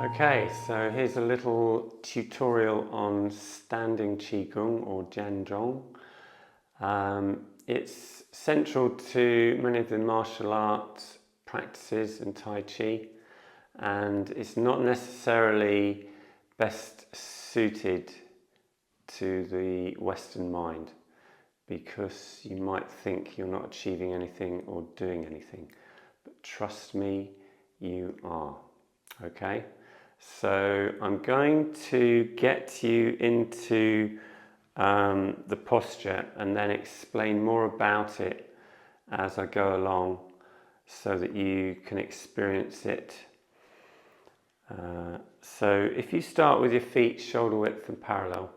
Okay, so here's a little tutorial on standing Qigong or Zhan Zhuang. It's central to many of the martial arts practices and Tai Chi, and it's not necessarily best suited to the Western mind because you might think you're not achieving anything or doing anything, but trust me, you are. Okay, so I'm going to get you into the posture and then explain more about it as I go along so that you can experience it. So if you start with your feet shoulder width and parallel,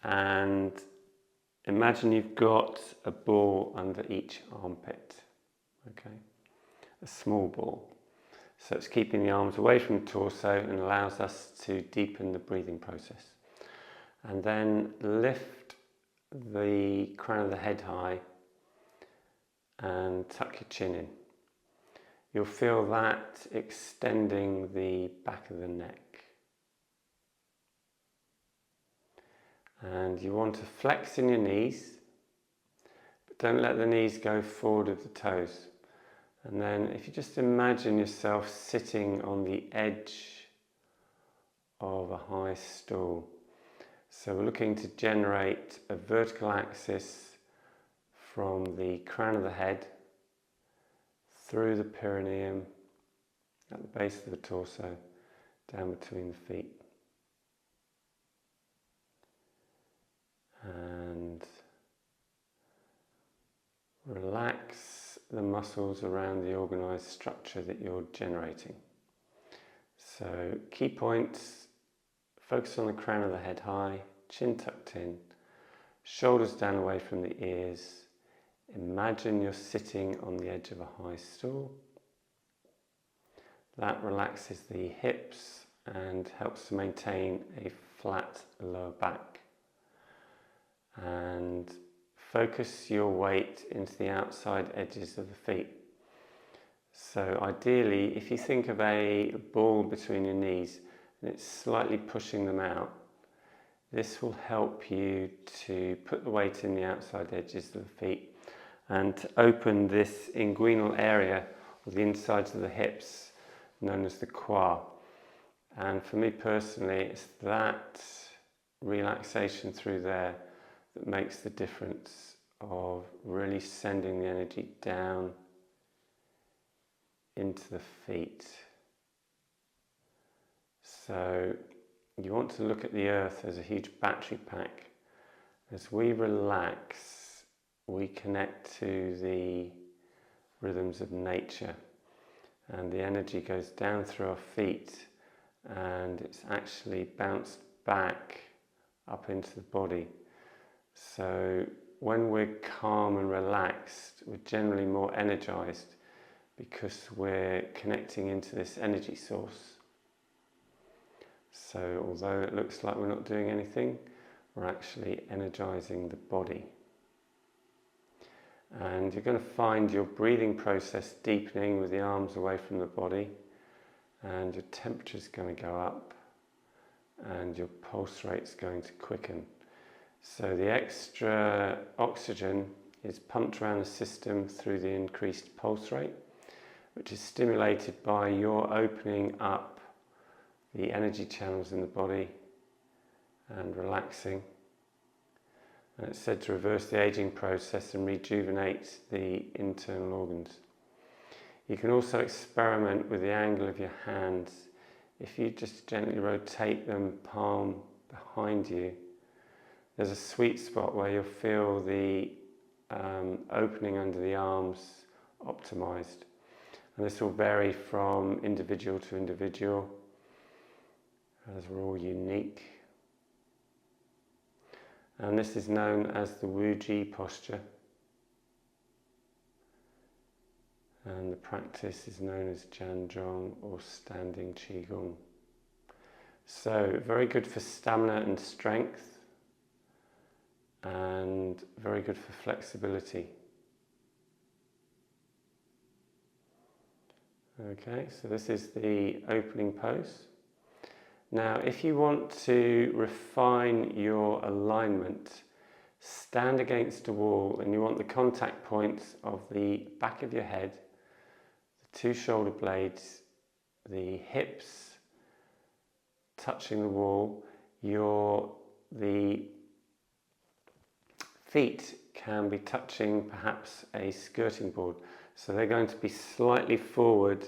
and imagine you've got a ball under each armpit, okay, a small ball. So it's keeping the arms away from the torso and allows us to deepen the breathing process. And then lift the crown of the head high and tuck your chin in. You'll feel that extending the back of the neck. And you want to flex in your knees, but don't let the knees go forward of the toes. And then if you just imagine yourself sitting on the edge of a high stool. So we're looking to generate a vertical axis from the crown of the head through the perineum at the base of the torso down between the feet. And relax the muscles around the organized structure that you're generating. So key points: focus on the crown of the head high, chin tucked in, shoulders down away from the ears. Imagine you're sitting on the edge of a high stool. That relaxes the hips and helps to maintain a flat lower back. And focus your weight into the outside edges of the feet. So ideally, if you think of a ball between your knees and it's slightly pushing them out, this will help you to put the weight in the outside edges of the feet and to open this inguinal area, or the insides of the hips, known as the qua. And for me personally, it's that relaxation through there that makes the difference of really sending the energy down into the feet. So you want to look at the earth as a huge battery pack. As we relax, we connect to the rhythms of nature, and the energy goes down through our feet and it's actually bounced back up into the body. So when we're calm and relaxed, we're generally more energized because we're connecting into this energy source. So although it looks like we're not doing anything, we're actually energizing the body. And you're going to find your breathing process deepening with the arms away from the body, and your temperature's going to go up and your pulse rate's going to quicken. So the extra oxygen is pumped around the system through the increased pulse rate, which is stimulated by your opening up the energy channels in the body and relaxing. And it's said to reverse the aging process and rejuvenate the internal organs. You can also experiment with the angle of your hands. If you just gently rotate them palm behind you, there's a sweet spot where you'll feel the opening under the arms optimized. And this will vary from individual to individual, as we're all unique. And this is known as the Wu Ji posture. And the practice is known as Zhan Zhuang or standing Qigong. So very good for stamina and strength, and very good for flexibility. Okay, so this is the opening pose. Now, if you want to refine your alignment, stand against a wall and you want the contact points of the back of your head, the two shoulder blades, the hips touching the wall. The feet can be touching perhaps a skirting board, so they're going to be slightly forward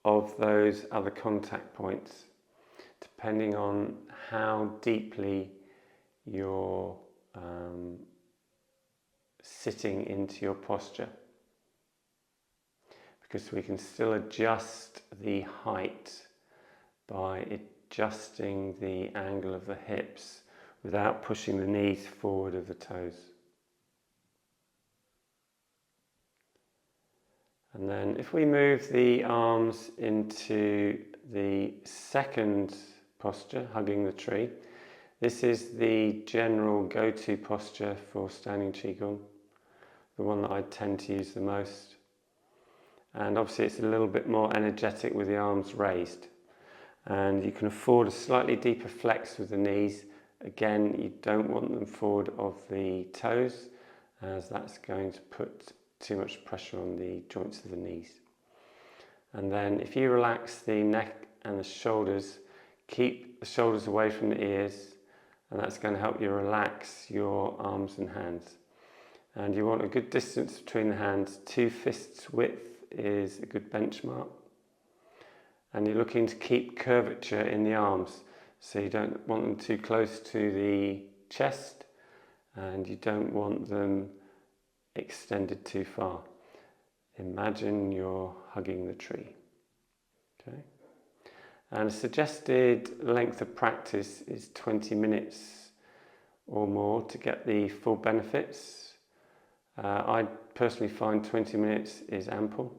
of those other contact points, depending on how deeply you're sitting into your posture, because we can still adjust the height by adjusting the angle of the hips without pushing the knees forward of the toes. And then if we move the arms into the second posture, hugging the tree, this is the general go-to posture for standing Qigong, the one that I tend to use the most. And obviously it's a little bit more energetic with the arms raised. And you can afford a slightly deeper flex with the knees. Again, you don't want them forward of the toes, as that's going to put too much pressure on the joints of the knees. And then if you relax the neck and the shoulders, keep the shoulders away from the ears, and that's going to help you relax your arms and hands. And you want a good distance between the hands. 2 fists width is a good benchmark. And you're looking to keep curvature in the arms, so you don't want them too close to the chest and you don't want them extended too far. Imagine you're hugging the tree. Okay? And a suggested length of practice is 20 minutes or more to get the full benefits. I personally find 20 minutes is ample.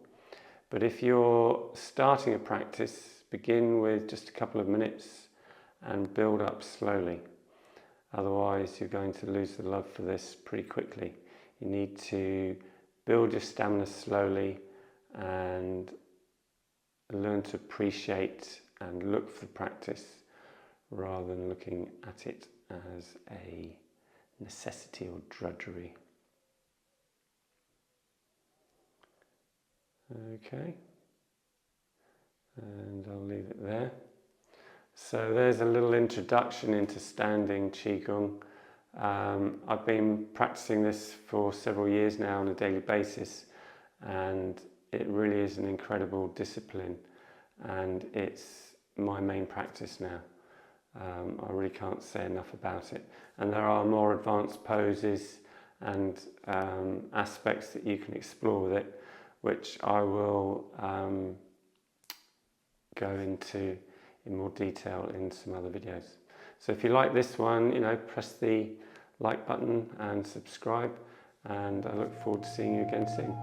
But if you're starting a practice, begin with just a couple of minutes and build up slowly. Otherwise, you're going to lose the love for this pretty quickly. You need to build your stamina slowly and learn to appreciate and look for the practice rather than looking at it as a necessity or drudgery. Okay, and I'll leave it there. So there's a little introduction into standing Qigong. I've been practicing this for several years now on a daily basis, and it really is an incredible discipline, and it's my main practice now. I really can't say enough about it. And there are more advanced poses and aspects that you can explore with it, which I will go into in more detail in some other videos. So if you like this one, press the like button and subscribe, and I look forward to seeing you again soon.